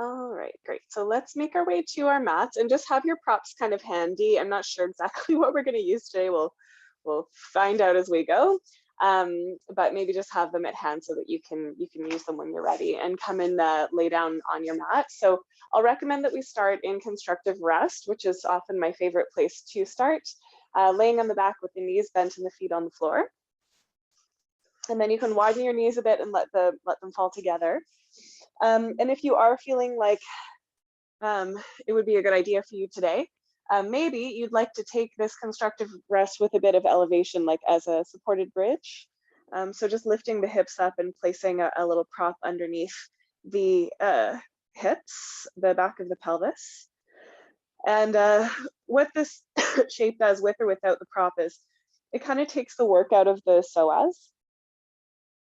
All right, great. So let's make our way to our mats and just have your props kind of handy. I'm not sure exactly what we're going to use today. We'll find out as we go. But maybe just have them at hand so that you can use them when you're ready, and come and lay down on your mat. So I'll recommend that we start in constructive rest, which is often my favorite place to start, laying on the back with the knees bent and the feet on the floor. And then you can widen your knees a bit and let them fall together. And if you are feeling like it would be a good idea for you today, maybe you'd like to take this constructive rest with a bit of elevation, like as a supported bridge. So just lifting the hips up and placing a little prop underneath the hips, the back of the pelvis. And what this shape does, with or without the prop, is it kind of takes the work out of the psoas.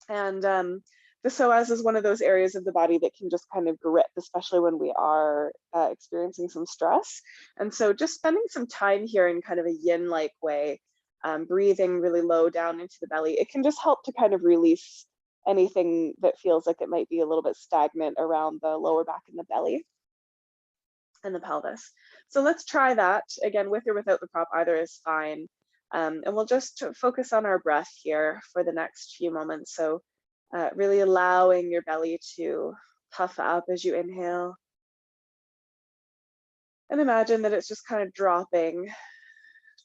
And the psoas is one of those areas of the body that can just kind of grip, especially when we are experiencing some stress. And so just spending some time here in kind of a yin-like way, breathing really low down into the belly, it can just help to kind of release anything that feels like it might be a little bit stagnant around the lower back and the belly and the pelvis. So let's try that again, with or without the prop, either is fine. And we'll just focus on our breath here for the next few moments. So really allowing your belly to puff up as you inhale. And imagine that it's just kind of dropping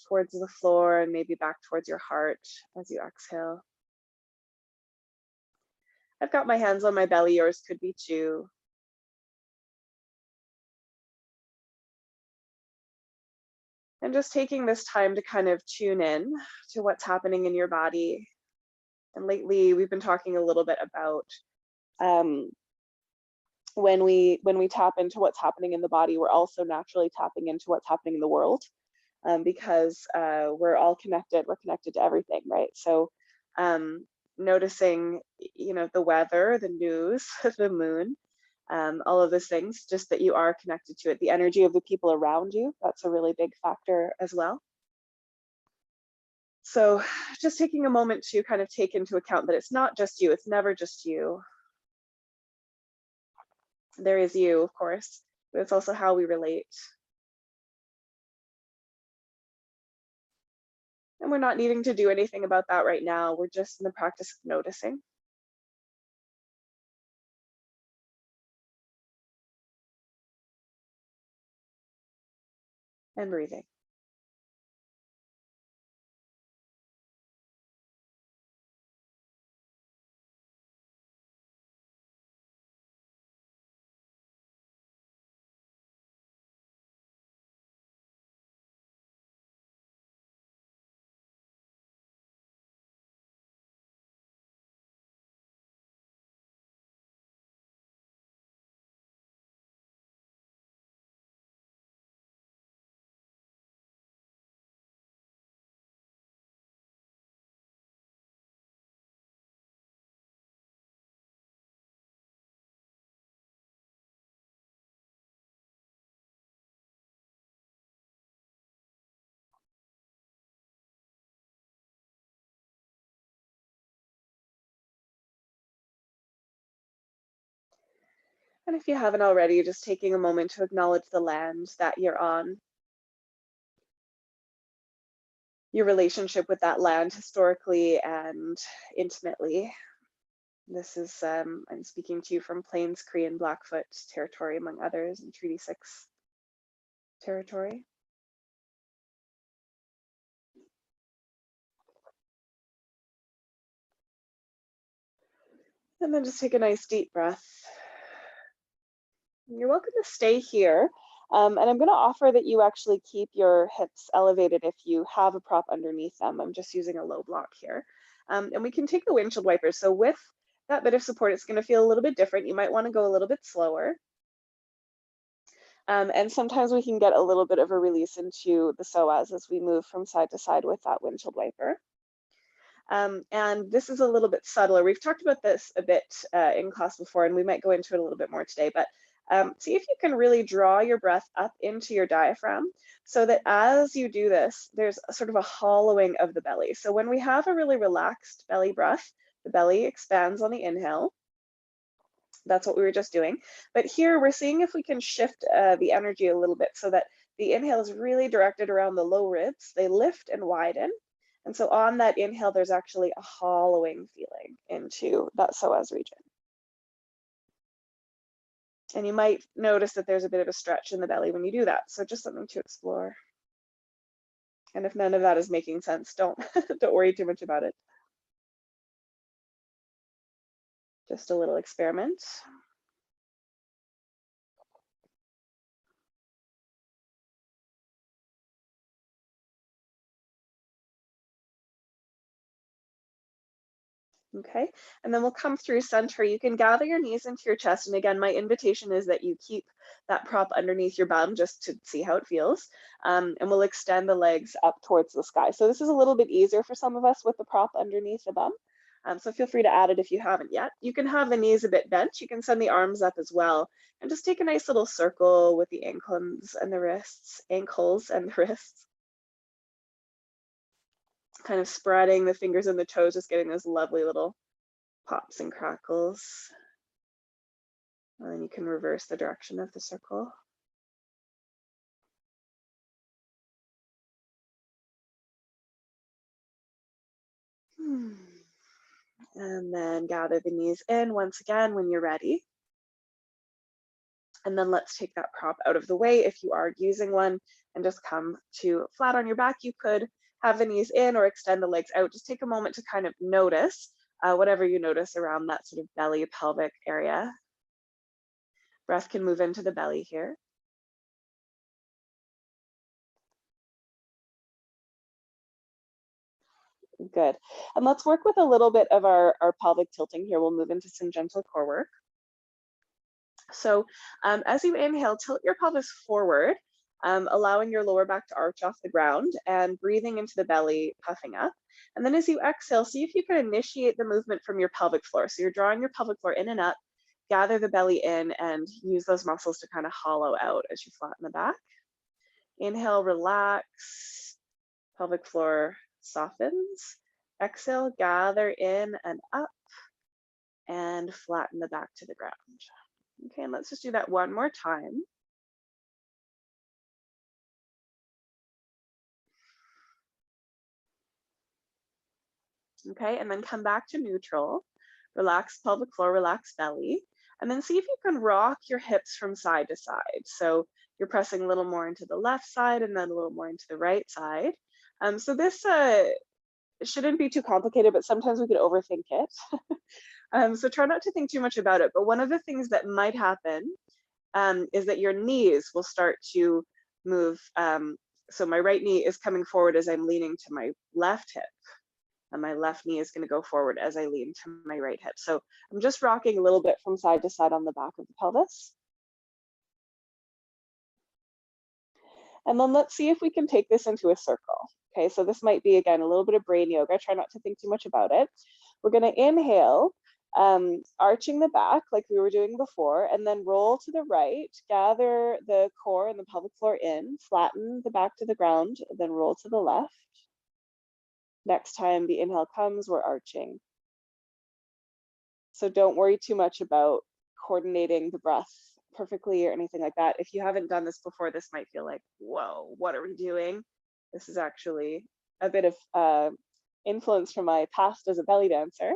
towards the floor and maybe back towards your heart as you exhale. I've got my hands on my belly, yours could be too. And just taking this time to kind of tune in to what's happening in your body. And lately, we've been talking a little bit about when we tap into what's happening in the body, we're also naturally tapping into what's happening in the world, because we're all connected. We're connected to everything, right? So noticing, the weather, the news, the moon, all of those things, just that you are connected to it. The energy of the people around you, that's a really big factor as well. So just taking a moment to kind of take into account that it's not just you, it's never just you. There is you, of course, but it's also how we relate. And we're not needing to do anything about that right now. We're just in the practice of noticing. And breathing. And if you haven't already, just taking a moment to acknowledge the land that you're on, your relationship with that land historically and intimately. This is, I'm speaking to you from Plains, Cree, and Blackfoot territory, among others, in Treaty 6 territory. And then just take a nice deep breath. You're welcome to stay here. And I'm going to offer that you actually keep your hips elevated if you have a prop underneath them. I'm just using a low block here. And we can take the windshield wiper. So with that bit of support, it's going to feel a little bit different. You might want to go a little bit slower. And sometimes we can get a little bit of a release into the psoas as we move from side to side with that windshield wiper. And this is a little bit subtler. We've talked about this a bit in class before, and we might go into it a little bit more today, but see if you can really draw your breath up into your diaphragm so that as you do this, there's a sort of a hollowing of the belly. So when we have a really relaxed belly breath, the belly expands on the inhale. That's what we were just doing. But here we're seeing if we can shift the energy a little bit so that the inhale is really directed around the low ribs. They lift and widen. And so on that inhale, there's actually a hollowing feeling into that psoas region. And you might notice that there's a bit of a stretch in the belly when you do that. So just something to explore. And if none of that is making sense, don't worry too much about it. Just a little experiment. Okay, and then we'll come through center. You can gather your knees into your chest. And again, my invitation is that you keep that prop underneath your bum just to see how it feels. And we'll extend the legs up towards the sky. So this is a little bit easier for some of us with the prop underneath the bum. So feel free to add it if you haven't yet. You can have the knees a bit bent. You can send the arms up as well. And just take a nice little circle with the ankles and the wrists, ankles and the wrists. Kind of spreading the fingers and the toes, just getting those lovely little pops and crackles. And then you can reverse the direction of the circle. And then gather the knees in once again when you're ready. And then let's take that prop out of the way if you are using one and just come to flat on your back. You could have the knees in or extend the legs out. Just take a moment to kind of notice whatever you notice around that sort of belly pelvic area. Breath can move into the belly here. Good. And let's work with a little bit of our pelvic tilting here. We'll move into some gentle core work. So as you inhale, tilt your pelvis forward, allowing your lower back to arch off the ground and breathing into the belly, puffing up. And then as you exhale, see if you can initiate the movement from your pelvic floor. So you're drawing your pelvic floor in and up, gather the belly in and use those muscles to kind of hollow out as you flatten the back. Inhale, relax, pelvic floor softens. Exhale, gather in and up and flatten the back to the ground. Okay, and let's just do that one more time. Okay, and then come back to neutral. Relax pelvic floor, relax belly. And then see if you can rock your hips from side to side. So you're pressing a little more into the left side and then a little more into the right side. So this shouldn't be too complicated, but sometimes we could overthink it. So try not to think too much about it. But one of the things that might happen is that your knees will start to move. So my right knee is coming forward as I'm leaning to my left hip. And my left knee is going to go forward as I lean to my right hip. So I'm just rocking a little bit from side to side on the back of the pelvis. And then let's see if we can take this into a circle. Okay, so this might be, again, a little bit of brain yoga. Try not to think too much about it. We're going to inhale, arching the back like we were doing before, and then roll to the right, gather the core and the pelvic floor in, flatten the back to the ground, then roll to the left. Next time the inhale comes, we're arching. So don't worry too much about coordinating the breath perfectly or anything like that. If you haven't done this before, this might feel like, whoa, what are we doing? This is actually a bit of influence from my past as a belly dancer.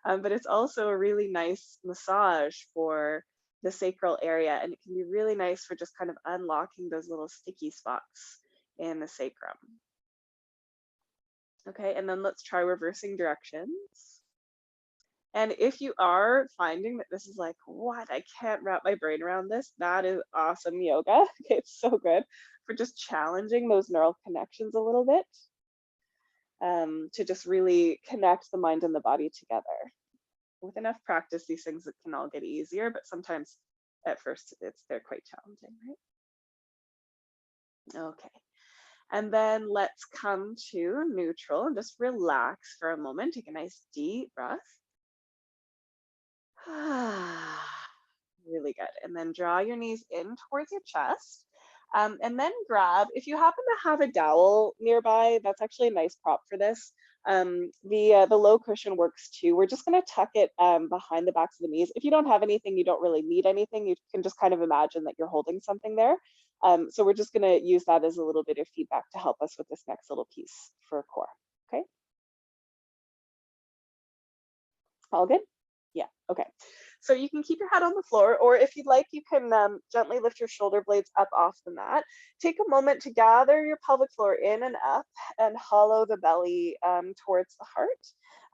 But it's also a really nice massage for the sacral area. And it can be really nice for just kind of unlocking those little sticky spots in the sacrum. Okay, and then let's try reversing directions. And if you are finding that this is like, what, I can't wrap my brain around this, that is awesome yoga. It's so good for just challenging those neural connections a little bit, to just really connect the mind and the body together. With enough practice, these things can all get easier, but sometimes at first they're quite challenging, right? Okay. And then let's come to neutral and just relax for a moment. Take a nice deep breath. Really good. And then draw your knees in towards your chest. And then grab, if you happen to have a dowel nearby, that's actually a nice prop for this. The low cushion works too. We're just going to tuck it behind the backs of the knees. If you don't have anything, you don't really need anything. You can just kind of imagine that you're holding something there. So we're just going to use that as a little bit of feedback to help us with this next little piece for core. Okay. All good? Yeah, okay. So you can keep your head on the floor, or if you'd like, you can gently lift your shoulder blades up off the mat. Take a moment to gather your pelvic floor in and up and hollow the belly towards the heart.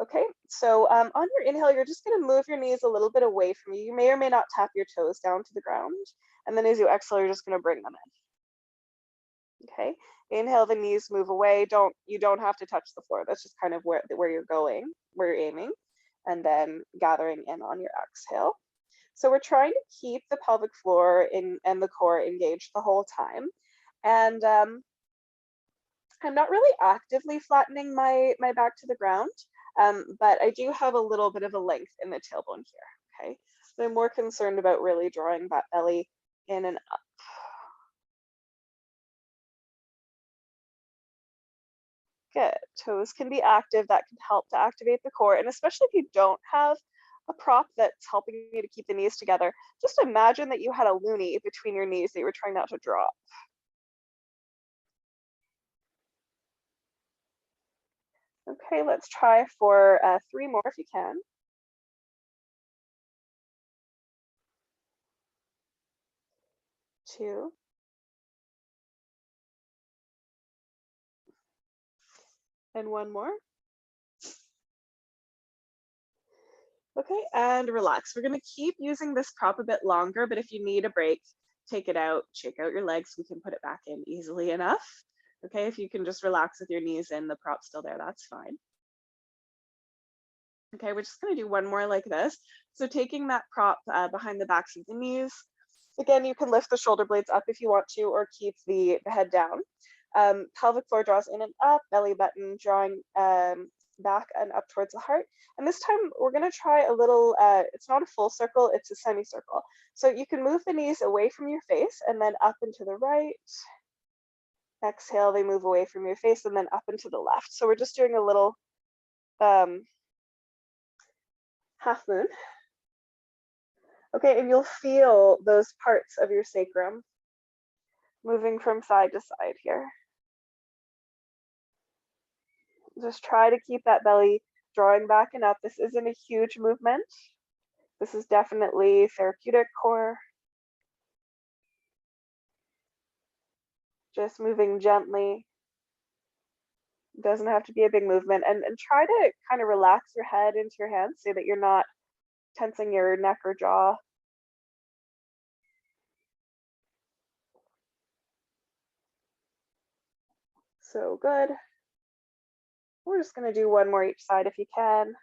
Okay, so on your inhale, you're just gonna move your knees a little bit away from you. You may or may not tap your toes down to the ground. And then as you exhale, you're just gonna bring them in. Okay, inhale, the knees move away. You don't have to touch the floor. That's just kind of where you're going, where you're aiming. And then gathering in on your exhale. So we're trying to keep the pelvic floor and the core engaged the whole time. And I'm not really actively flattening my back to the ground, but I do have a little bit of a length in the tailbone here, okay? So I'm more concerned about really drawing that belly in and up. Good. Toes can be active. That can help to activate the core. And especially if you don't have a prop that's helping you to keep the knees together, just imagine that you had a loonie between your knees that you were trying not to drop. Okay, let's try for 3 more if you can. 2. And 1 more. Okay, and relax. We're gonna keep using this prop a bit longer, but if you need a break, take it out, shake out your legs. We can put it back in easily enough. Okay, if you can just relax with your knees in, the prop's still there, that's fine. Okay, we're just gonna do 1 more like this. So taking that prop behind the backs of the knees. Again, you can lift the shoulder blades up if you want to, or keep the head down. Pelvic floor draws in and up, belly button drawing back and up towards the heart. And this time we're gonna try a little, it's not a full circle, it's a semicircle. So you can move the knees away from your face and then up and to the right. Exhale, they move away from your face and then up and to the left. So we're just doing a little half moon. Okay, and you'll feel those parts of your sacrum moving from side to side here. Just try to keep that belly drawing back and up. This isn't a huge movement. This is definitely therapeutic core. Just moving gently. Doesn't have to be a big movement. And try to kind of relax your head into your hands so that you're not tensing your neck or jaw. So good. We're just gonna do 1 more each side if you can.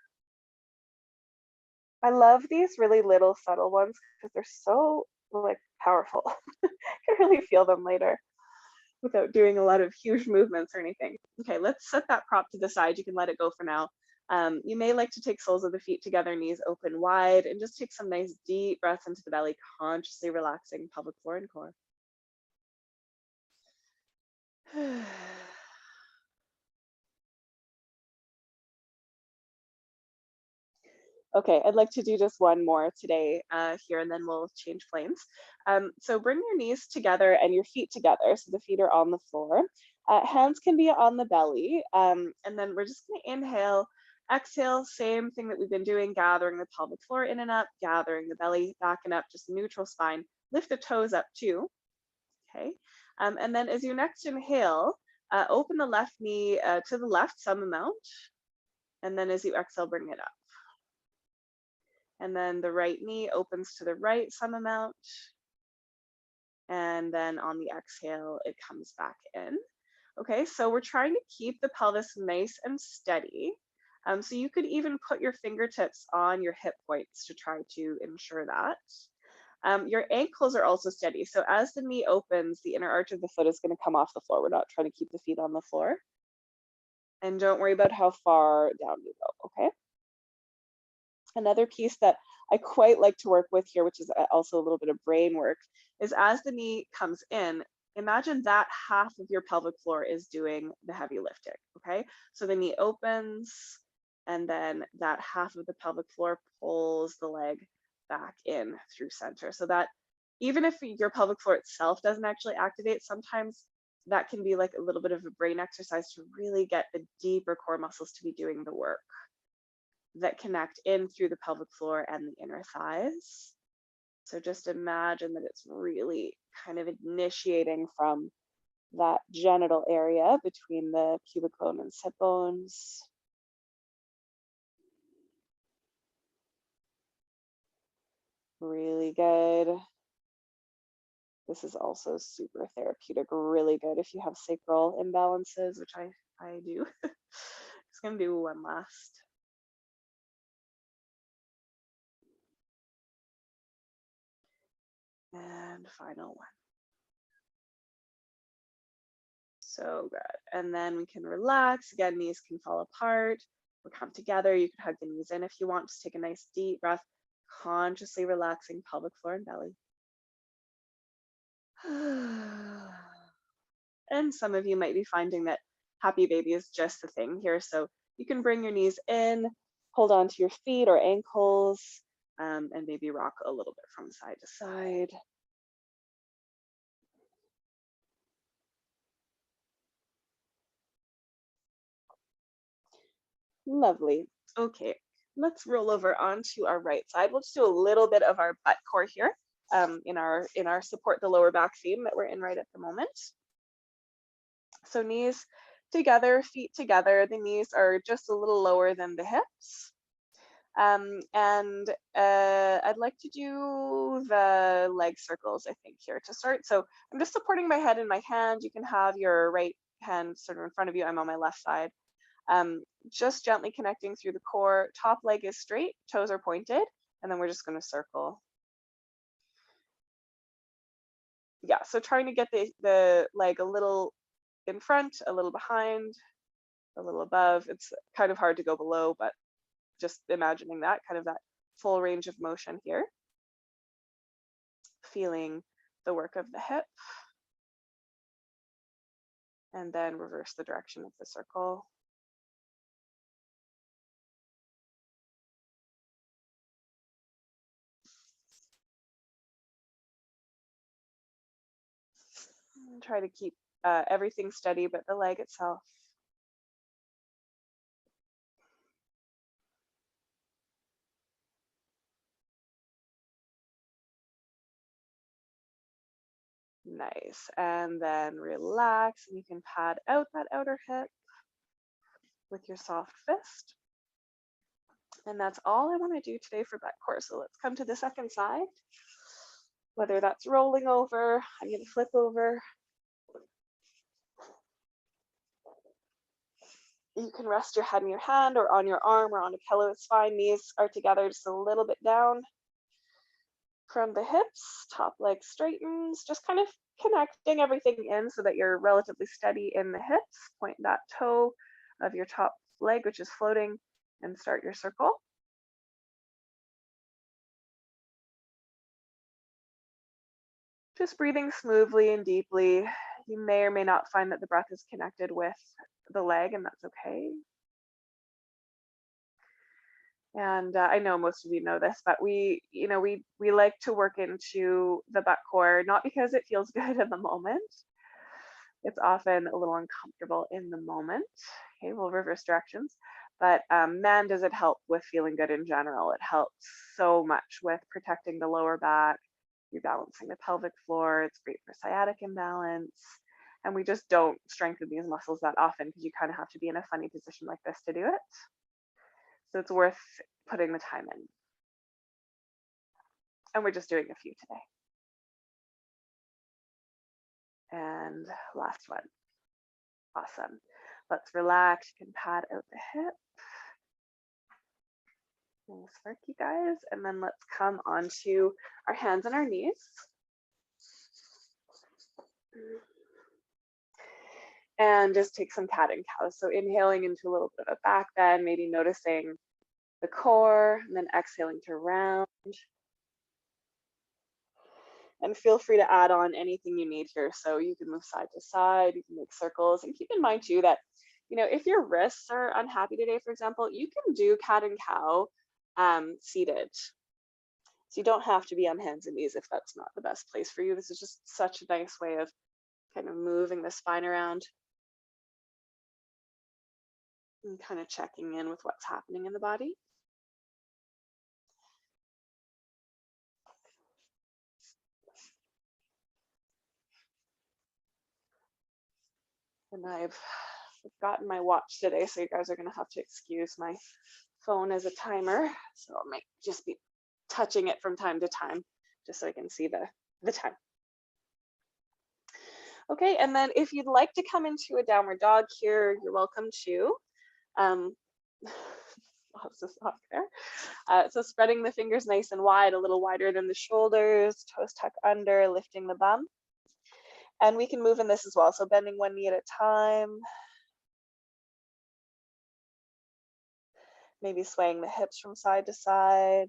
I love these really little subtle ones because they're so like powerful. You can really feel them later without doing a lot of huge movements or anything. Okay, let's set that prop to the side. You can let it go for now. You may like to take soles of the feet together, knees open wide, and just take some nice deep breaths into the belly, consciously relaxing pelvic floor and core. Okay, I'd like to do just 1 more today here, and then we'll change planes. So bring your knees together and your feet together, so the feet are on the floor. Hands can be on the belly, and then we're just gonna inhale, exhale, same thing that we've been doing, gathering the pelvic floor in and up, gathering the belly back and up, just neutral spine. Lift the toes up too, okay? And then as you next inhale, open the left knee to the left some amount, and then as you exhale, bring it up. And then the right knee opens to the right some amount. And then on the exhale, it comes back in. Okay, so we're trying to keep the pelvis nice and steady. So you could even put your fingertips on your hip points to try to ensure that. Your ankles are also steady. So as the knee opens, the inner arch of the foot is going to come off the floor. We're not trying to keep the feet on the floor. And don't worry about how far down you go, okay? Another piece that I quite like to work with here, which is also a little bit of brain work, is as the knee comes in, imagine that half of your pelvic floor is doing the heavy lifting, okay? So the knee opens, and then that half of the pelvic floor pulls the leg back in through center. So that even if your pelvic floor itself doesn't actually activate, sometimes that can be like a little bit of a brain exercise to really get the deeper core muscles to be doing the work that connect in through the pelvic floor and the inner thighs. So just imagine that it's really kind of initiating from that genital area between the pubic bone and sit bones. Really good. This is also super therapeutic, really good if you have sacral imbalances, which I do. Just gonna do one last. And final one. So good. And then we can relax. Again, knees can fall apart or come together. You can hug the knees in if you want. Just take a nice deep breath, consciously relaxing pelvic floor and belly. And some of you might be finding that happy baby is just the thing here. So you can bring your knees in, hold on to your feet or ankles, and maybe rock a little bit from side to side. Lovely. Okay, let's roll over onto our right side. We'll just do a little bit of our butt core here in our support the lower back theme that we're in right at the moment. So knees together, feet together. The knees are just a little lower than the hips. I'd like to do the leg circles, I think, here to start. So I'm just supporting my head in my hand. You can have your right hand sort of in front of you. I'm on my left side. Just gently connecting through the core. Top leg is straight, toes are pointed, and then we're just going to circle. Yeah, so trying to get the leg a little in front, a little behind, a little above. It's kind of hard to go below, but just imagining that, kind of that full range of motion here. Feeling the work of the hip. And then reverse the direction of the circle. And try to keep everything steady, but the leg itself. Nice. And then relax, and you can pad out that outer hip with your soft fist. And that's all I want to do today for butt core. So let's come to the second side. Whether that's rolling over, I'm going to flip over. You can rest your head in your hand or on your arm or on a pillow. It's fine. Knees are together just a little bit down from the hips. Top leg straightens, just kind of connecting everything in so that you're relatively steady in the hips. Point that toe of your top leg, which is floating, and start your circle. Just breathing smoothly and deeply. You may or may not find that the breath is connected with the leg, and that's okay. And I know most of you know this, but we like to work into the butt core, not because it feels good in the moment. It's often a little uncomfortable in the moment. Okay, we'll reverse directions. But man, does it help with feeling good in general. It helps so much with protecting the lower back, rebalancing the pelvic floor. It's great for sciatic imbalance. And we just don't strengthen these muscles that often because you kind of have to be in a funny position like this to do it. So it's worth putting the time in. And we're just doing a few today. And last one. Awesome. Let's relax. You can pad out the hip. Nice work, you guys. And then let's come onto our hands and our knees. And just take some cat and cow. So inhaling into a little bit of a back bend, maybe noticing the core, and then exhaling to round. And feel free to add on anything you need here. So you can move side to side, you can make circles, and keep in mind too that, you know, if your wrists are unhappy today, for example, you can do cat and cow seated. So you don't have to be on hands and knees if that's not the best place for you. This is just such a nice way of kind of moving the spine around and kind of checking in with what's happening in the body. And I've forgotten my watch today, so you guys are going to have to excuse my phone as a timer. So I might just be touching it from time to time, just so I can see the time. Okay, and then if you'd like to come into a downward dog here, you're welcome to. Lots of sock there. So spreading the fingers nice and wide, a little wider than the shoulders, toes tuck under, lifting the bum. And we can move in this as well. So bending one knee at a time. Maybe swaying the hips from side to side.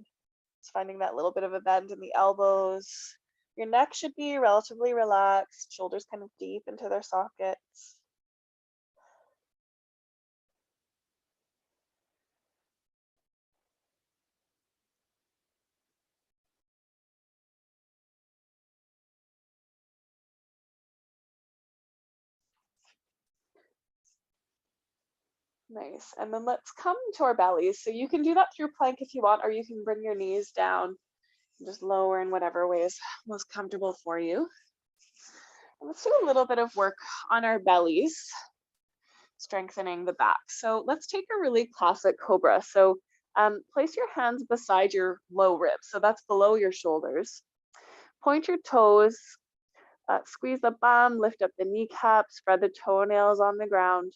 Just finding that little bit of a bend in the elbows. Your neck should be relatively relaxed, shoulders kind of deep into their sockets. Nice. And then let's come to our bellies. So you can do that through plank if you want, or you can bring your knees down and just lower in whatever way is most comfortable for you. And let's do a little bit of work on our bellies, strengthening the back. So let's take a really classic cobra. So place your hands beside your low ribs. So that's below your shoulders. Point your toes, squeeze the bum, lift up the kneecap, spread the toenails on the ground,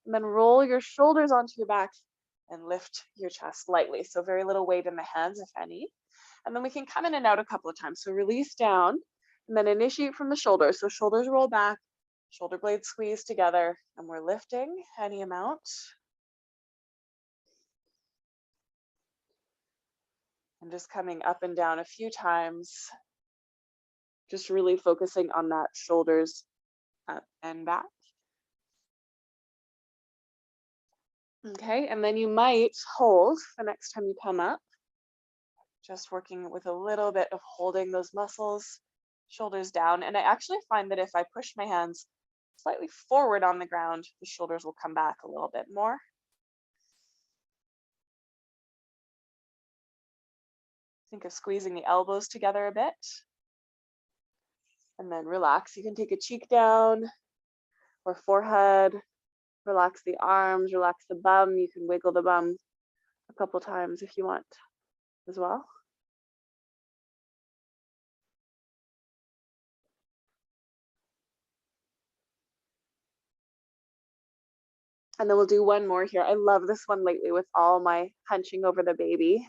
and then roll your shoulders onto your back and lift your chest lightly. So very little weight in the hands, if any. And then we can come in and out a couple of times. So release down and then initiate from the shoulders. So shoulders roll back, shoulder blades squeeze together, and we're lifting any amount. And just coming up and down a few times, just really focusing on that shoulders up and back. Okay, and then you might hold the next time you come up, just working with a little bit of holding those muscles, shoulders down. And I actually find that if I push my hands slightly forward on the ground, the shoulders will come back a little bit more. Think of squeezing the elbows together a bit. And then relax. You can take a cheek down or forehead. Relax the arms, relax the bum. You can wiggle the bum a couple times if you want as well. And then we'll do one more here. I love this one lately with all my hunching over the baby.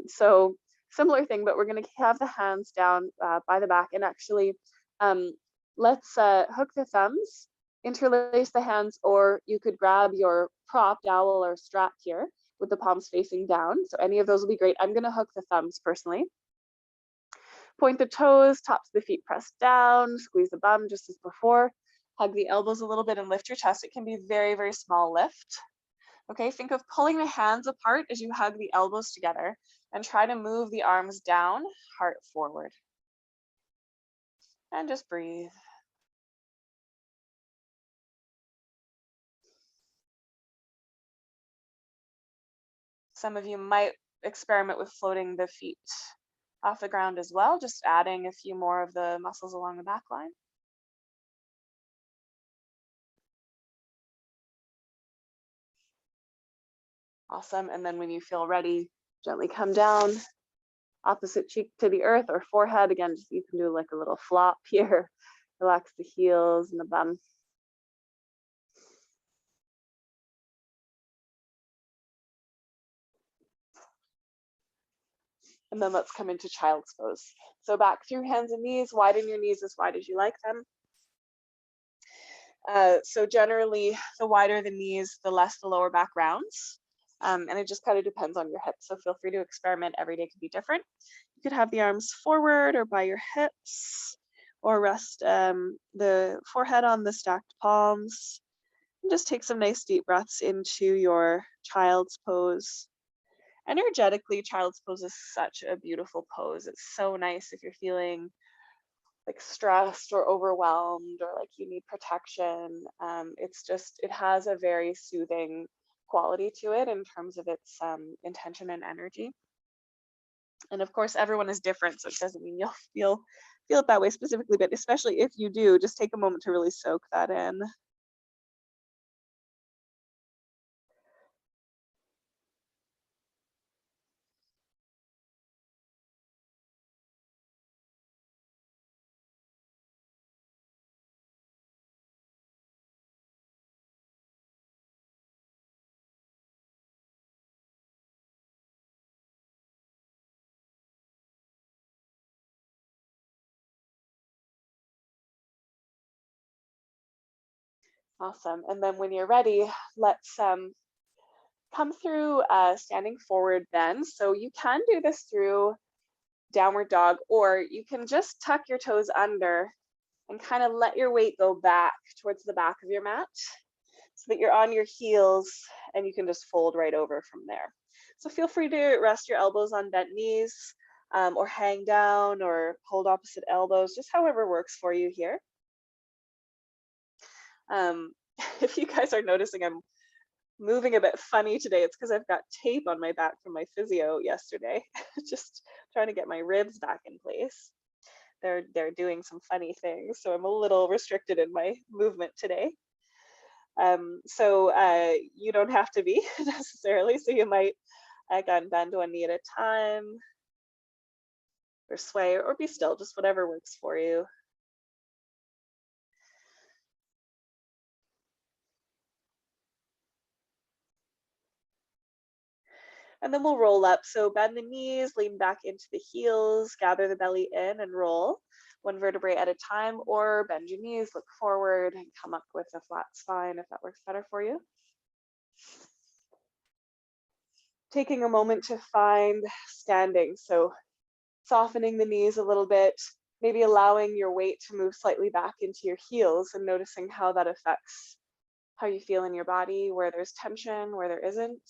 So similar thing, but we're going to have the hands down by the back, and actually let's hook the thumbs, interlace the hands, or you could grab your prop, dowel, or strap here with the palms facing down. So any of those will be great. I'm going to hook the thumbs personally. Point the toes, tops of the feet pressed down, squeeze the bum just as before. Hug the elbows a little bit and lift your chest. It can be very, very small lift. Okay, think of pulling the hands apart as you hug the elbows together and try to move the arms down, heart forward. And just breathe. Some of you might experiment with floating the feet off the ground as well, just adding a few more of the muscles along the back line. Awesome. And then when you feel ready, gently come down, opposite cheek to the earth or forehead. Again, just, you can do like a little flop here. Relax the heels and the bum. And then let's come into child's pose. So back through hands and knees, widen your knees as wide as you like them. So generally, the wider the knees, the less the lower back rounds. And it just kind of depends on your hips. So feel free to experiment. Every day could be different. You could have the arms forward or by your hips, or rest the forehead on the stacked palms. And just take some nice deep breaths into your child's pose. Energetically, child's pose is such a beautiful pose. It's so nice if you're feeling like stressed or overwhelmed or like you need protection. It has a very soothing quality to it in terms of its intention and energy. And of course, everyone is different, so it doesn't mean you'll feel it that way specifically, but especially if you do, just take a moment to really soak that in. Awesome. And then when you're ready, let's come through standing forward then. So you can do this through downward dog, or you can just tuck your toes under and kind of let your weight go back towards the back of your mat so that you're on your heels and you can just fold right over from there. So feel free to rest your elbows on bent knees or hang down or hold opposite elbows, just however works for you here. If you guys are noticing I'm moving a bit funny today, it's because I've got tape on my back from my physio yesterday, just trying to get my ribs back in place. They're doing some funny things, so I'm a little restricted in my movement today. So you don't have to be necessarily, so you might, again, bend one knee at a time, or sway, or be still, just whatever works for you. And then we'll roll up. So bend the knees, lean back into the heels, gather the belly in and roll one vertebrae at a time, or bend your knees, look forward and come up with a flat spine if that works better for you. Taking a moment to find standing. So softening the knees a little bit, maybe allowing your weight to move slightly back into your heels and noticing how that affects how you feel in your body, where there's tension, where there isn't.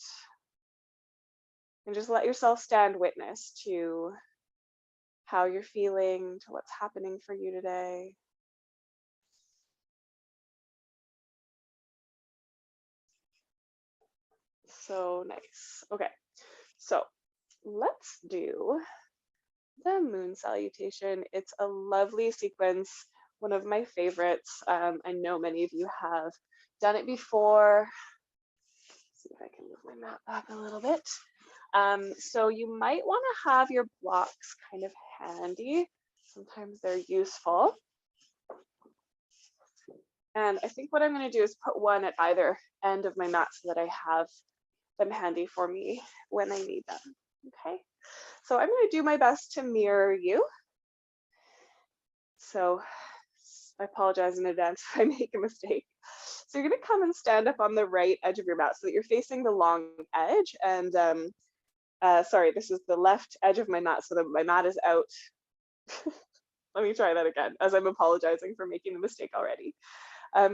And just let yourself stand witness to how you're feeling, to what's happening for you today. So nice. Okay, so let's do the moon salutation. It's a lovely sequence, one of my favorites. I know many of you have done it before. Let's see if I can move my mat back a little bit. So you might want to have your blocks kind of handy. Sometimes they're useful. And I think what I'm going to do is put one at either end of my mat so that I have them handy for me when I need them. Okay, so I'm going to do my best to mirror you. So I apologize in advance if I make a mistake. So you're going to come and stand up on the right edge of your mat so that you're facing the long edge. And sorry, this is the left edge of my mat so that my mat is out. Let me try that again, as I'm apologizing for making the mistake already.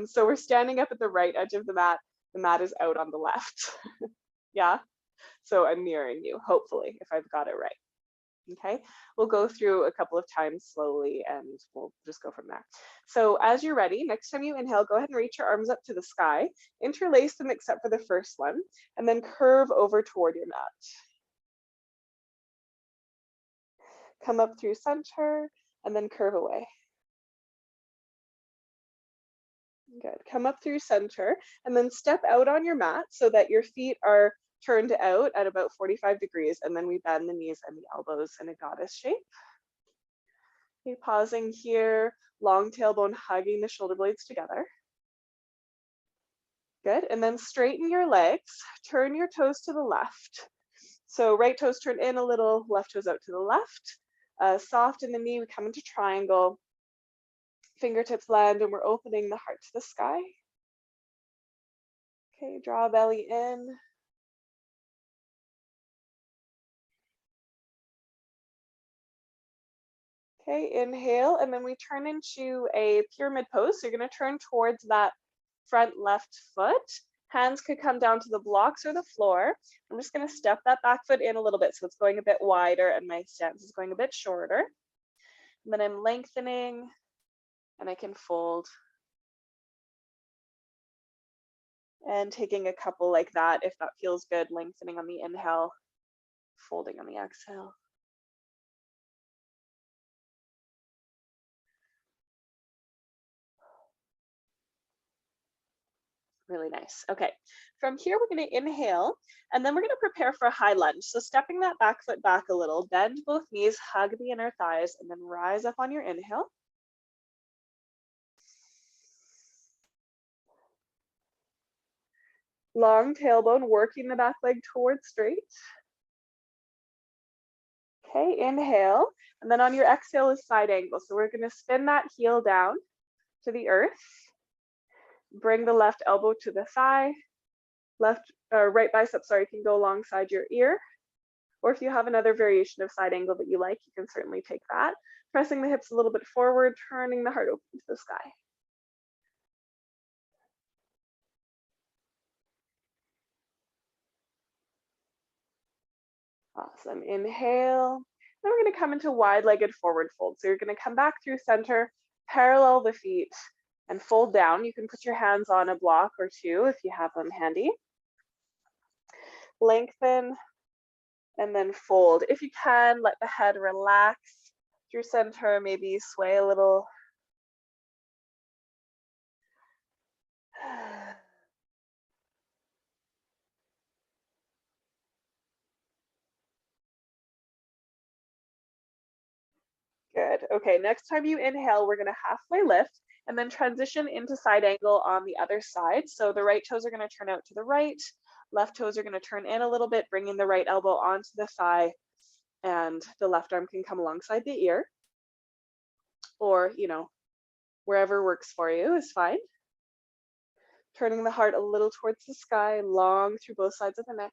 So we're standing up at the right edge of the mat is out on the left. Yeah, so I'm mirroring you, hopefully, if I've got it right. Okay, we'll go through a couple of times slowly and we'll just go from there. So as you're ready, next time you inhale, go ahead and reach your arms up to the sky, interlace them except for the first one, and then curve over toward your mat. Come up through center and then curve away. Good. Come up through center and then step out on your mat so that your feet are turned out at about 45 degrees, and then we bend the knees and the elbows in a goddess shape. Okay, pausing here, long tailbone hugging the shoulder blades together. Good, and then straighten your legs, turn your toes to the left. So right toes turn in a little, left toes out to the left. Soft in the knee, we come into triangle. Fingertips land and we're opening the heart to the sky. Okay, draw belly in. Okay, inhale, and then we turn into a pyramid pose. So you're going to turn towards that front left foot. Hands could come down to the blocks or the floor. I'm just going to step that back foot in a little bit so it's going a bit wider and my stance is going a bit shorter. And then I'm lengthening and I can fold. And taking a couple like that if that feels good, lengthening on the inhale, folding on the exhale. Really nice. Okay, from here we're going to inhale and then we're going to prepare for a high lunge. So stepping that back foot back a little, bend both knees, hug the inner thighs, and then rise up on your inhale. Long tailbone, working the back leg towards straight. Okay, inhale, and then on your exhale is side angle. So we're going to spin that heel down to the earth. Bring the left elbow to the thigh. Right bicep, sorry, can go alongside your ear. Or if you have another variation of side angle that you like, you can certainly take that. Pressing the hips a little bit forward, turning the heart open to the sky. Awesome. Inhale. Then we're going to come into wide-legged forward fold. So you're going to come back through center, parallel the feet, and fold down. You can put your hands on a block or two if you have them handy. Lengthen and then fold. If you can, let the head relax through center, maybe sway a little. Good. Okay, next time you inhale, we're going to halfway lift and then transition into side angle on the other side. So the right toes are going to turn out to the right, left toes are going to turn in a little bit, bringing the right elbow onto the thigh, and the left arm can come alongside the ear, or, you know, wherever works for you is fine. Turning the heart a little towards the sky, long through both sides of the neck.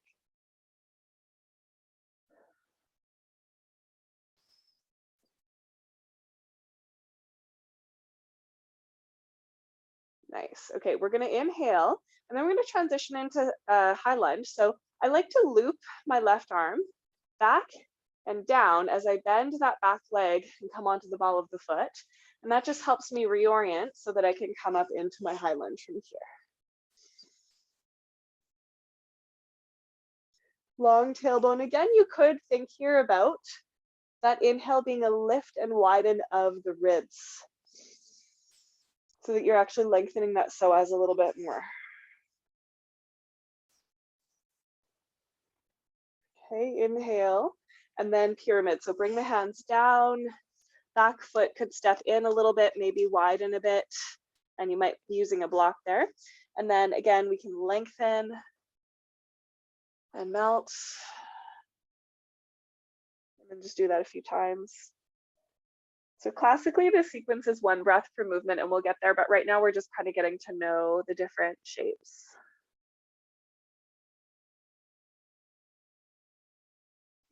Nice. Okay, we're going to inhale, and then we're going to transition into high lunge. So I like to loop my left arm back and down as I bend that back leg and come onto the ball of the foot. And that just helps me reorient so that I can come up into my high lunge from here. Long tailbone again. You could think here about that inhale being a lift and widen of the ribs, so that you're actually lengthening that psoas a little bit more. Okay, inhale, and then pyramid. So bring the hands down, back foot could step in a little bit, maybe widen a bit, and you might be using a block there. And then again, we can lengthen and melt. And then just do that a few times. So classically, the sequence is 1 breath per movement, and we'll get there, but right now we're just kind of getting to know the different shapes.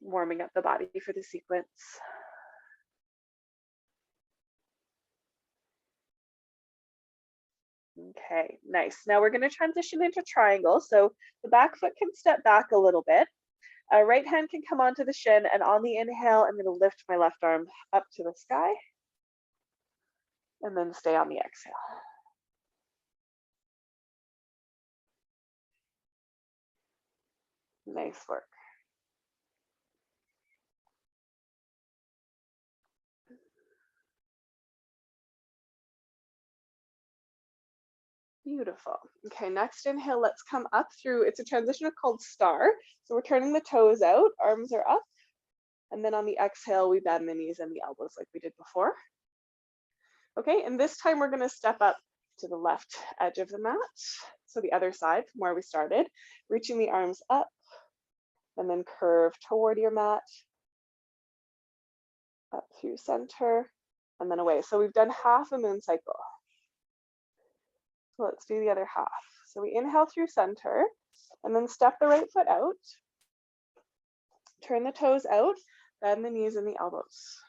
Warming up the body for the sequence. Okay, nice. Now we're going to transition into triangle. So the back foot can step back a little bit. Right hand can come onto the shin, and on the inhale, I'm going to lift my left arm up to the sky, and then stay on the exhale. Nice work. Beautiful. Okay, next inhale, let's come up through, it's a transition called star. So we're turning the toes out, arms are up, and then on the exhale, we bend the knees and the elbows like we did before. Okay, and this time we're gonna step up to the left edge of the mat. So the other side from where we started, reaching the arms up, and then curve toward your mat, up through center, and then away. So we've done half a moon cycle. So let's do the other half. So we inhale through center, and then step the right foot out, turn the toes out, bend the knees and the elbows.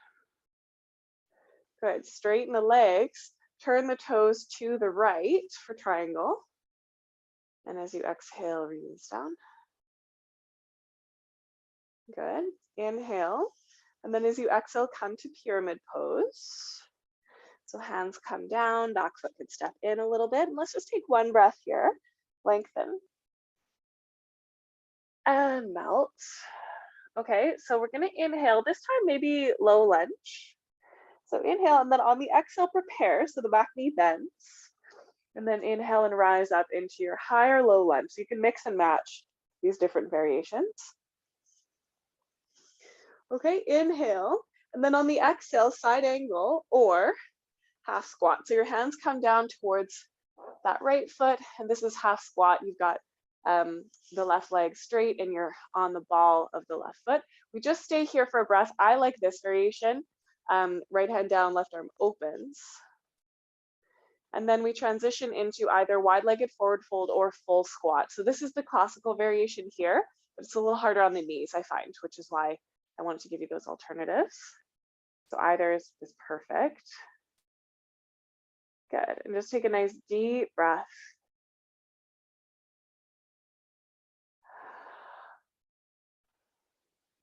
Good. Straighten the legs. Turn the toes to the right for triangle. And as you exhale, release down. Good. Inhale. And then as you exhale, come to pyramid pose. So hands come down, back foot could step in a little bit. And let's just take one breath here. Lengthen. And melt. Okay, so we're gonna inhale, this time maybe low lunge. So inhale, and then on the exhale, prepare, so the back knee bends. And then inhale and rise up into your high or low lunge. So you can mix and match these different variations. Okay, inhale, and then on the exhale, side angle or half squat. So your hands come down towards that right foot, and this is half squat. You've got the left leg straight and you're on the ball of the left foot. We just stay here for a breath. I like this variation. Right hand down, left arm opens. And then we transition into either wide-legged forward fold or full squat. So this is the classical variation here, but it's a little harder on the knees, I find, which is why I wanted to give you those alternatives. So either is perfect. Good, and just take a nice deep breath.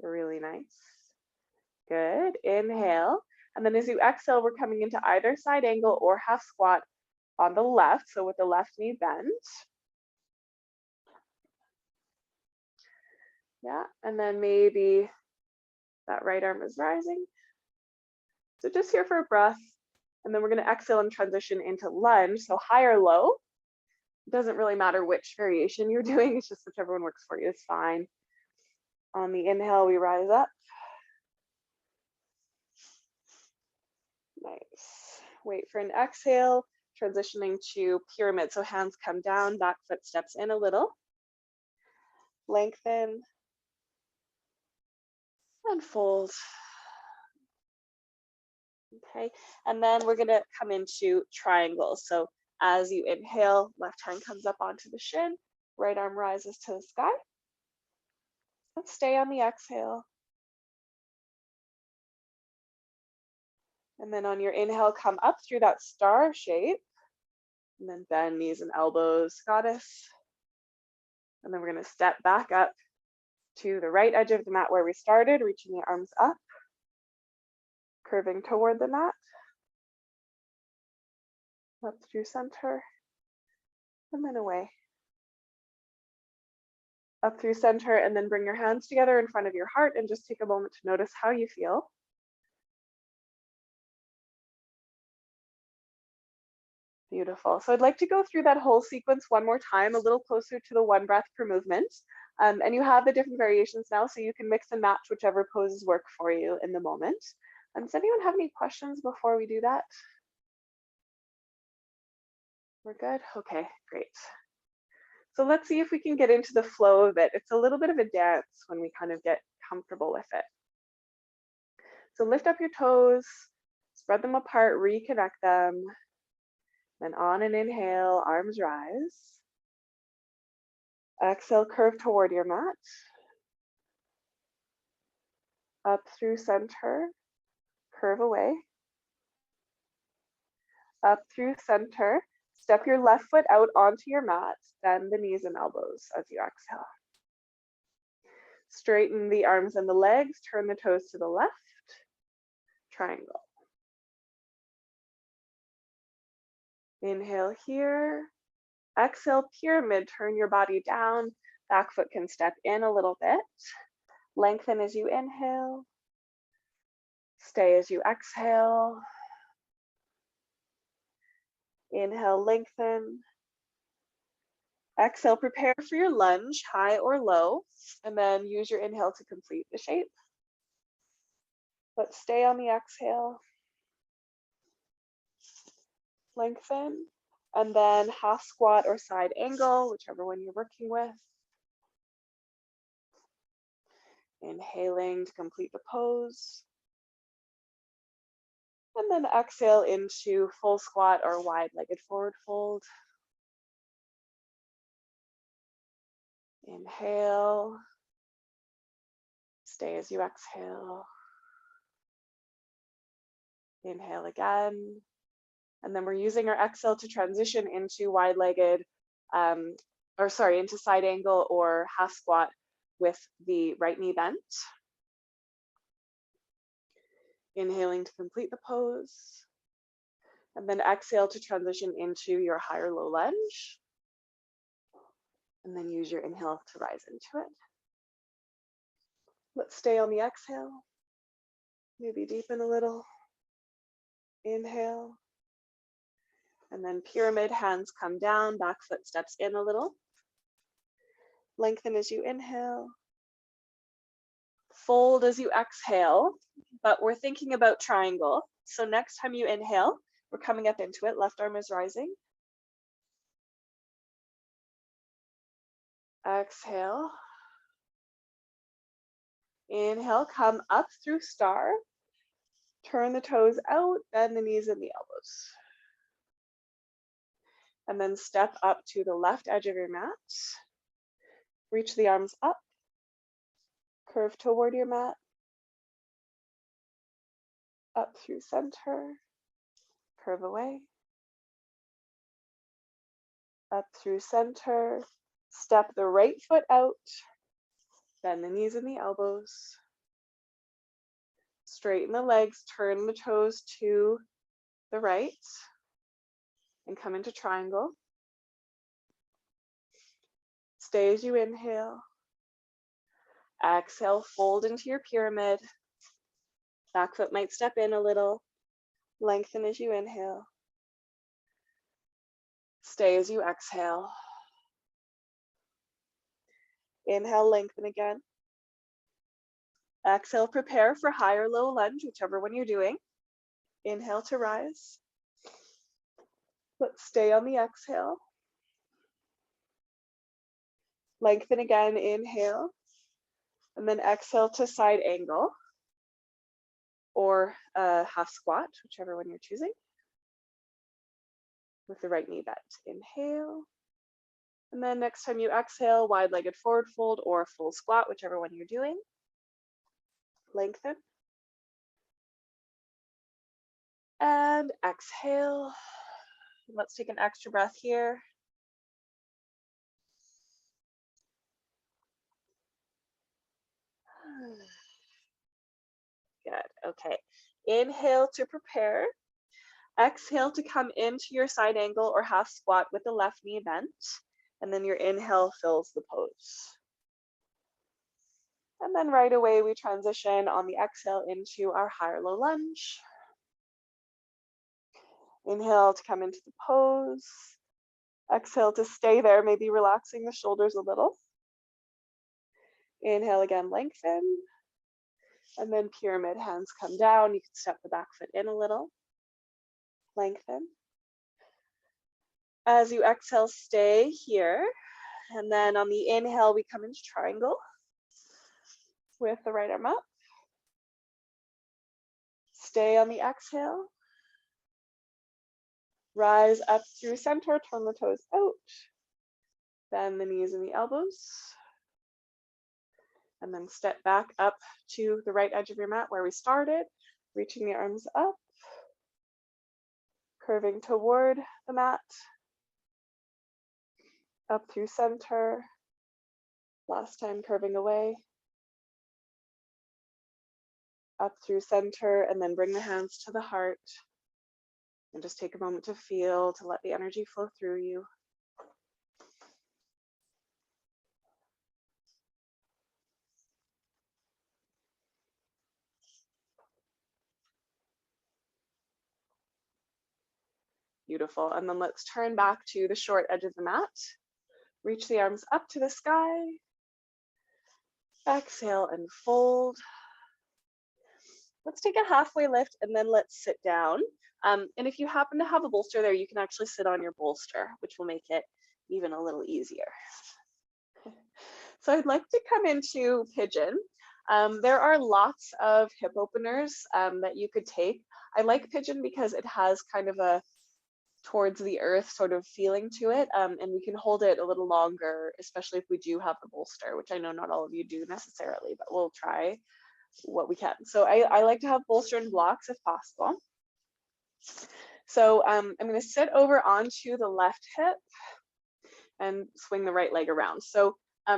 Really nice. Good, inhale. And then as you exhale, we're coming into either side angle or half squat on the left, so with the left knee bent. Yeah, and then maybe that right arm is rising. So just here for a breath, and then we're gonna exhale and transition into lunge, so high or low. It doesn't really matter which variation you're doing, it's just whichever one works for you is fine. On the inhale, we rise up. Nice. Wait for an exhale, transitioning to pyramid. So hands come down, back foot steps in a little. Lengthen and fold. Okay, and then we're gonna come into triangle. So as you inhale, left hand comes up onto the shin, right arm rises to the sky. And stay on the exhale. And then on your inhale, come up through that star shape. And then bend knees and elbows, goddess. And then we're gonna step back up to the right edge of the mat where we started, reaching the arms up, curving toward the mat. Up through center, and then away. Up through center, and then bring your hands together in front of your heart and just take a moment to notice how you feel. Beautiful. So I'd like to go through that whole sequence one more time, a little closer to the one breath per movement. And you have the different variations now, so you can mix and match whichever poses work for you in the moment. Does anyone have any questions before we do that? We're good? Okay, great. So let's see if we can get into the flow of it. It's a little bit of a dance when we kind of get comfortable with it. So lift up your toes, spread them apart, reconnect them. Then on an inhale, arms rise. Exhale, curve toward your mat. Up through center, curve away. Up through center, step your left foot out onto your mat, bend the knees and elbows as you exhale. Straighten the arms and the legs, turn the toes to the left, triangle. Inhale here. Exhale, pyramid, turn your body down. Back foot can step in a little bit. Lengthen as you inhale. Stay as you exhale. Inhale, lengthen. Exhale, prepare for your lunge, high or low, and then use your inhale to complete the shape. But stay on the exhale. Lengthen, and then half squat or side angle, whichever one you're working with. Inhaling to complete the pose. And then exhale into full squat or wide-legged forward fold. Inhale. Stay as you exhale. Inhale again. And then we're using our exhale to transition into wide-legged, into side angle or half squat with the right knee bent. Inhaling to complete the pose. And then exhale to transition into your higher low lunge. And then use your inhale to rise into it. Let's stay on the exhale. Maybe deepen a little. Inhale. And then pyramid, hands come down, back foot steps in a little. Lengthen as you inhale. Fold as you exhale, but we're thinking about triangle. So next time you inhale, we're coming up into it. Left arm is rising. Exhale. Inhale, come up through star. Turn the toes out, bend the knees and the elbows. And then step up to the left edge of your mat. Reach the arms up. Curve toward your mat. Up through center. Curve away. Up through center. Step the right foot out. Bend the knees and the elbows. Straighten the legs, turn the toes to the right. And come into triangle. Stay as you inhale. Exhale, fold into your pyramid. Back foot might step in a little. Lengthen as you inhale. Stay as you exhale. Inhale, lengthen again. Exhale, prepare for high or low lunge, whichever one you're doing. Inhale to rise. Let's stay on the exhale. Lengthen again, inhale. And then exhale to side angle or half squat, whichever one you're choosing. With the right knee bent. Inhale. And then next time you exhale, wide-legged forward fold or full squat, whichever one you're doing. Lengthen. And exhale. Let's take an extra breath here. Good, okay. Inhale to prepare. Exhale to come into your side angle or half squat with the left knee bent. And then your inhale fills the pose. And then right away we transition on the exhale into our higher low lunge. Inhale to come into the pose. Exhale to stay there, maybe relaxing the shoulders a little. Inhale again, lengthen. And then pyramid, hands come down. You can step the back foot in a little. Lengthen. As you exhale, stay here. And then on the inhale, we come into triangle with the right arm up. Stay on the exhale. Rise up through center, turn the toes out. Bend the knees and the elbows. And then step back up to the right edge of your mat where we started, reaching the arms up, curving toward the mat, up through center, last time curving away, up through center, and then bring the hands to the heart, and just take a moment to feel, to let the energy flow through you. Beautiful. And then let's turn back to the short edge of the mat. Reach the arms up to the sky. Exhale and fold. Let's take a halfway lift and then let's sit down. And if you happen to have a bolster there, you can actually sit on your bolster, which will make it even a little easier. So I'd like to come into pigeon. There are lots of hip openers that you could take. I like pigeon because it has kind of a towards the earth sort of feeling to it, and we can hold it a little longer, especially if we do have the bolster, which I know not all of you do necessarily, but we'll try what we can. So I like to have bolster and blocks if possible. So I'm going to sit over onto the left hip and swing the right leg around. So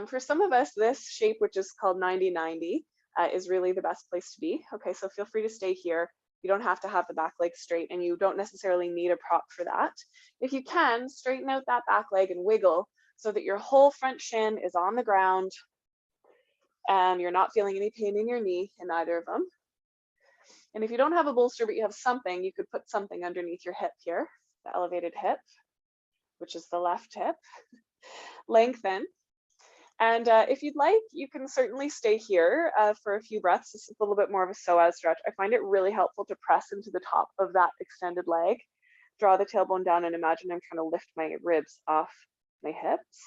for some of us, this shape, which is called 90-90, is really the best place to be. Okay, so feel free to stay here. You don't have to have the back leg straight, and you don't necessarily need a prop for that. If you can, straighten out that back leg and wiggle so that your whole front shin is on the ground and you're not feeling any pain in your knee in either of them. And if you don't have a bolster, but you have something, you could put something underneath your hip here, the elevated hip, which is the left hip. Lengthen. And if you'd like, you can certainly stay here for a few breaths. This is a little bit more of a psoas stretch. I find it really helpful to press into the top of that extended leg, draw the tailbone down, and imagine I'm trying to lift my ribs off my hips.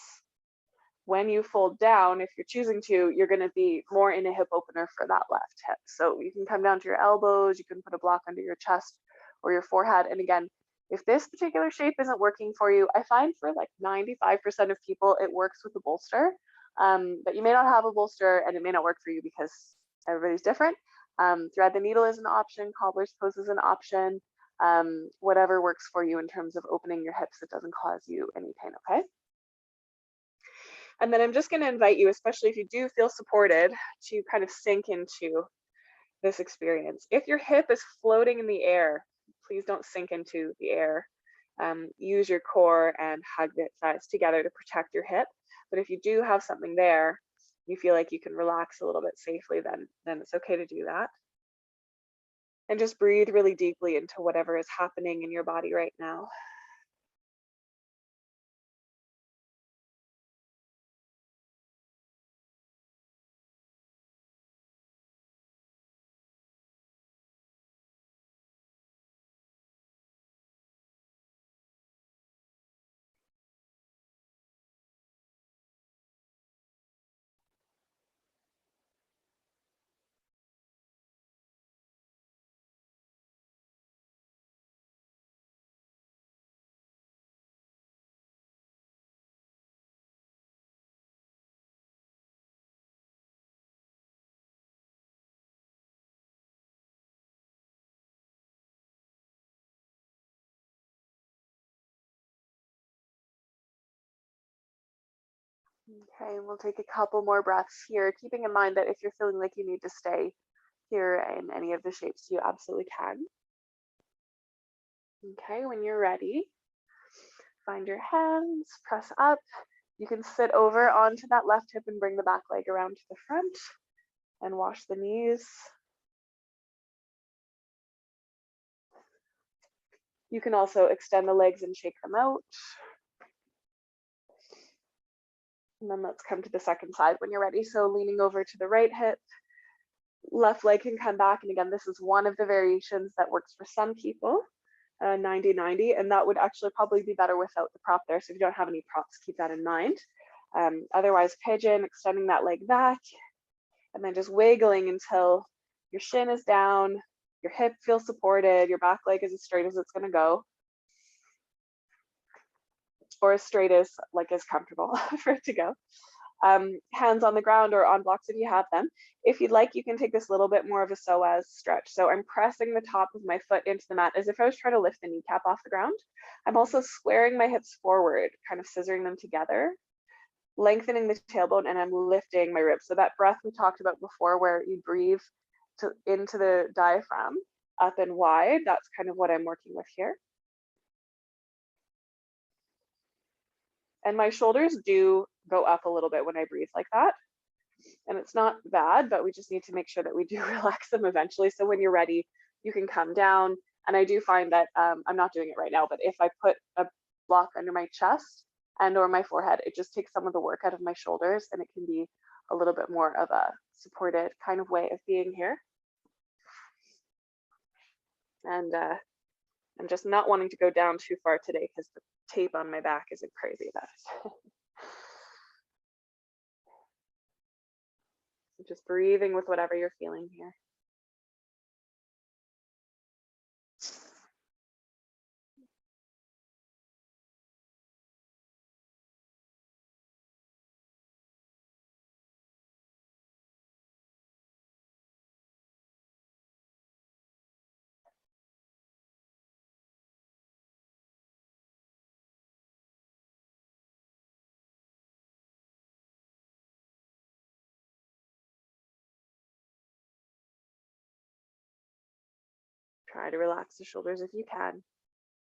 When you fold down, if you're choosing to, you're going to be more in a hip opener for that left hip. So you can come down to your elbows, you can put a block under your chest or your forehead. And again, if this particular shape isn't working for you, I find for like 95% of people, it works with a bolster. But you may not have a bolster and it may not work for you because everybody's different. Thread the needle is an option, cobbler's pose is an option, whatever works for you in terms of opening your hips that doesn't cause you any pain, okay? And then I'm just going to invite you, especially if you do feel supported, to kind of sink into this experience. If your hip is floating in the air, please don't sink into the air. Use your core and hug the thighs together to protect your hip. But if you do have something there, you feel like you can relax a little bit safely, then it's okay to do that. And just breathe really deeply into whatever is happening in your body right now. Okay, we'll take a couple more breaths here, keeping in mind that if you're feeling like you need to stay here in any of the shapes, you absolutely can. Okay, when you're ready, find your hands, press up. You can sit over onto that left hip and bring the back leg around to the front and wash the knees. You can also extend the legs and shake them out. And then let's come to the second side when you're ready. So leaning over to the right hip, left leg can come back. And again, this is one of the variations that works for some people, 90-90, and that would actually probably be better without the prop there. So if you don't have any props, keep that in mind. Otherwise, pigeon, extending that leg back, and then just wiggling until your shin is down, your hip feels supported, your back leg is as straight as it's gonna go, or as straight as comfortable for it to go. Hands on the ground or on blocks if you have them. If you'd like, you can take this little bit more of a psoas stretch. So I'm pressing the top of my foot into the mat as if I was trying to lift the kneecap off the ground. I'm also squaring my hips forward, kind of scissoring them together, lengthening the tailbone, and I'm lifting my ribs. So that breath we talked about before where you breathe into the diaphragm, up and wide, that's kind of what I'm working with here. And my shoulders do go up a little bit when I breathe like that. And it's not bad, but we just need to make sure that we do relax them eventually. So when you're ready, you can come down. And I do find that I'm not doing it right now, but if I put a block under my chest and or my forehead, it just takes some of the work out of my shoulders and it can be a little bit more of a supported kind of way of being here. And I'm just not wanting to go down too far today because the tape on my back isn't crazy about it. So just breathing with whatever you're feeling here. Try to relax the shoulders if you can,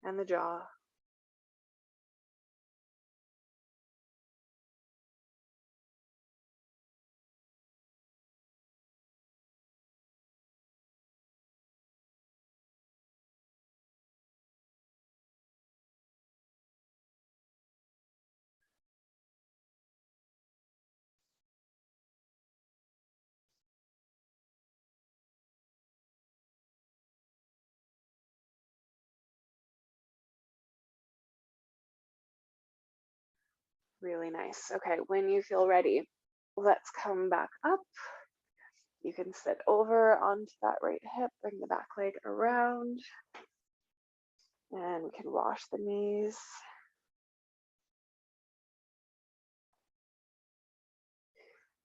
and the jaw. Really nice. Okay, when you feel ready, let's come back up. You can sit over onto that right hip, bring the back leg around, and we can wash the knees.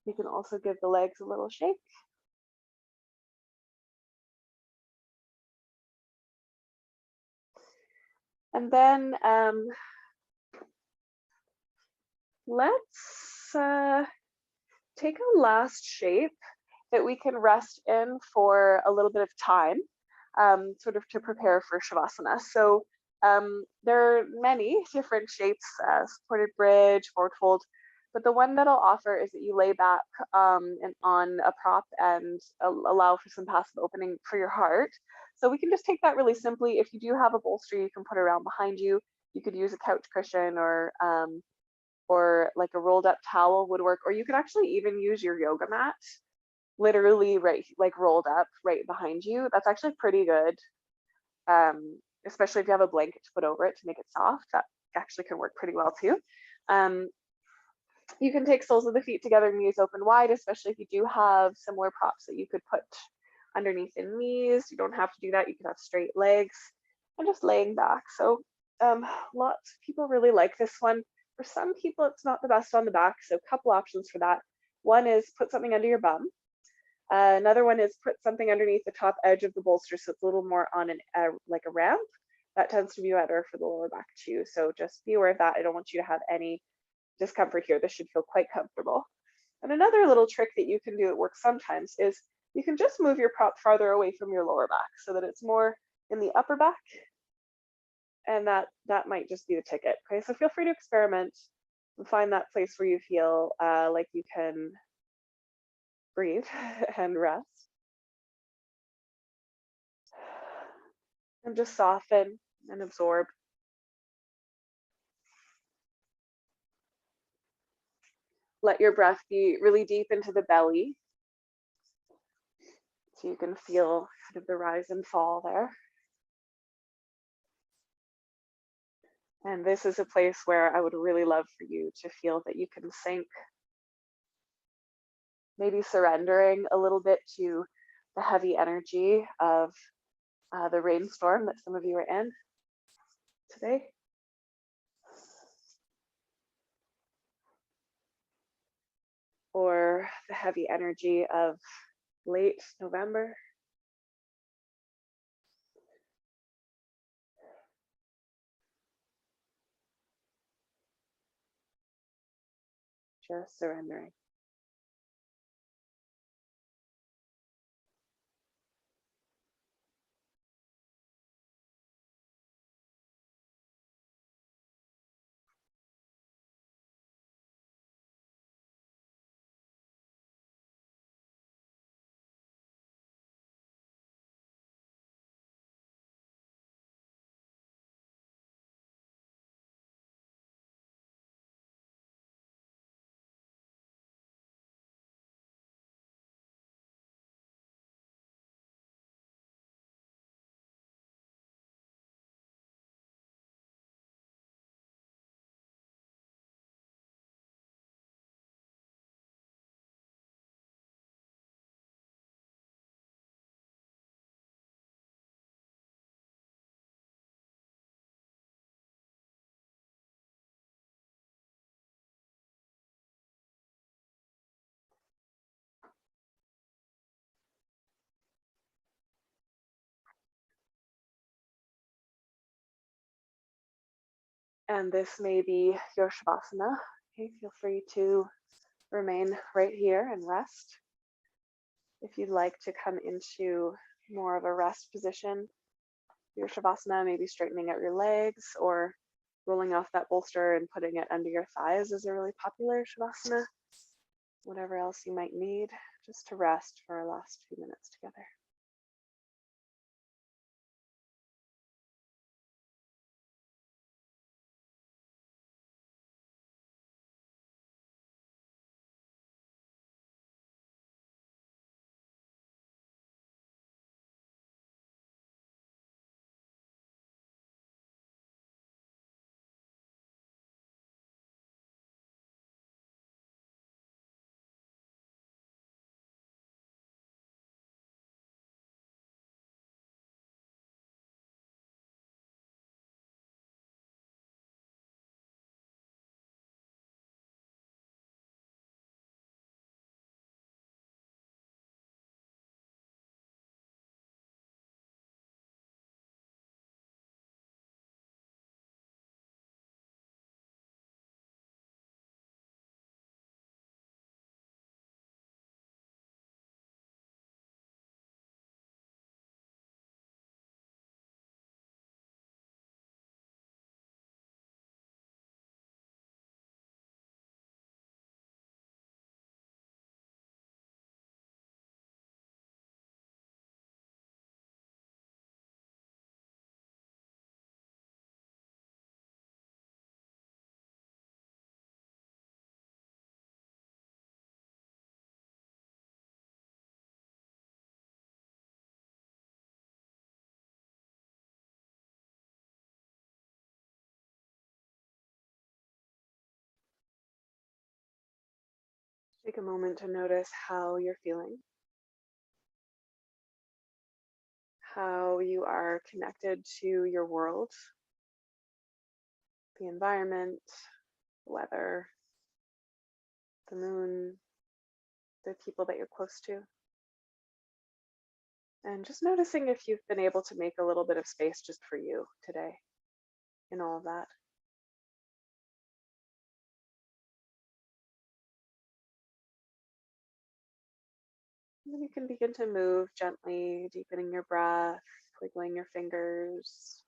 You can also give the legs a little shake. And then let's take a last shape that we can rest in for a little bit of time, sort of to prepare for Shavasana. So there are many different shapes, supported bridge, forward fold, but the one that I'll offer is that you lay back and on a prop and allow for some passive opening for your heart. So we can just take that really simply. If you do have a bolster, you can put it around behind you. You could use a couch cushion or like a rolled up towel would work, or you could actually even use your yoga mat, literally right, like rolled up right behind you. That's actually pretty good, especially if you have a blanket to put over it to make it soft. That actually can work pretty well too. You can take soles of the feet together, knees open wide, especially if you do have similar props that you could put underneath the knees. You don't have to do that. You can have straight legs and just laying back. So lots of people really like this one. For some people, it's not the best on the back. So a couple options for that. One is put something under your bum. Another one is put something underneath the top edge of the bolster, so it's a little more on like a ramp. That tends to be better for the lower back too. So just be aware of that. I don't want you to have any discomfort here. This should feel quite comfortable. And another little trick that you can do that works sometimes is you can just move your prop farther away from your lower back so that it's more in the upper back. And that might just be the ticket. Okay, so feel free to experiment and find that place where you feel like you can breathe and rest. And just soften and absorb. Let your breath be really deep into the belly, so you can feel kind of the rise and fall there. And this is a place where I would really love for you to feel that you can sink, maybe surrendering a little bit to the heavy energy of the rainstorm that some of you are in today. Or the heavy energy of late November. Just surrendering. And this may be your Shavasana. Okay, feel free to remain right here and rest. If you'd like to come into more of a rest position, your Shavasana, maybe straightening out your legs or rolling off that bolster and putting it under your thighs is a really popular Shavasana. Whatever else you might need, just to rest for our last few minutes together. Take a moment to notice how you're feeling, how you are connected to your world, the environment, the weather, the moon, the people that you're close to. And just noticing if you've been able to make a little bit of space just for you today in all of that. And then you can begin to move gently, deepening your breath, wiggling your fingers,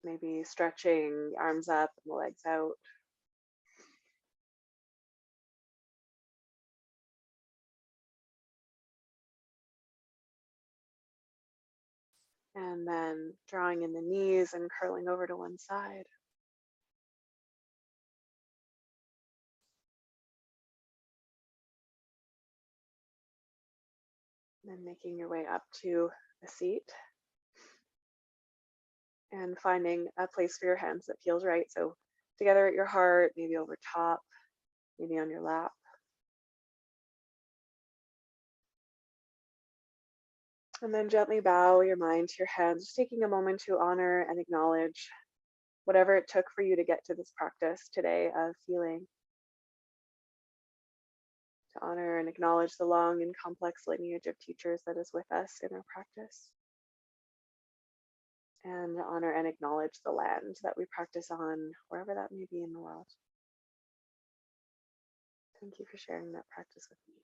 maybe stretching the arms up and the legs out. And then drawing in the knees and curling over to one side. And then making your way up to a seat. And finding a place for your hands that feels right. So together at your heart, maybe over top, maybe on your lap. And then gently bow your mind to your hands, just taking a moment to honor and acknowledge whatever it took for you to get to this practice today of feeling. To honor and acknowledge the long and complex lineage of teachers that is with us in our practice. And to honor and acknowledge the land that we practice on, wherever that may be in the world. Thank you for sharing that practice with me.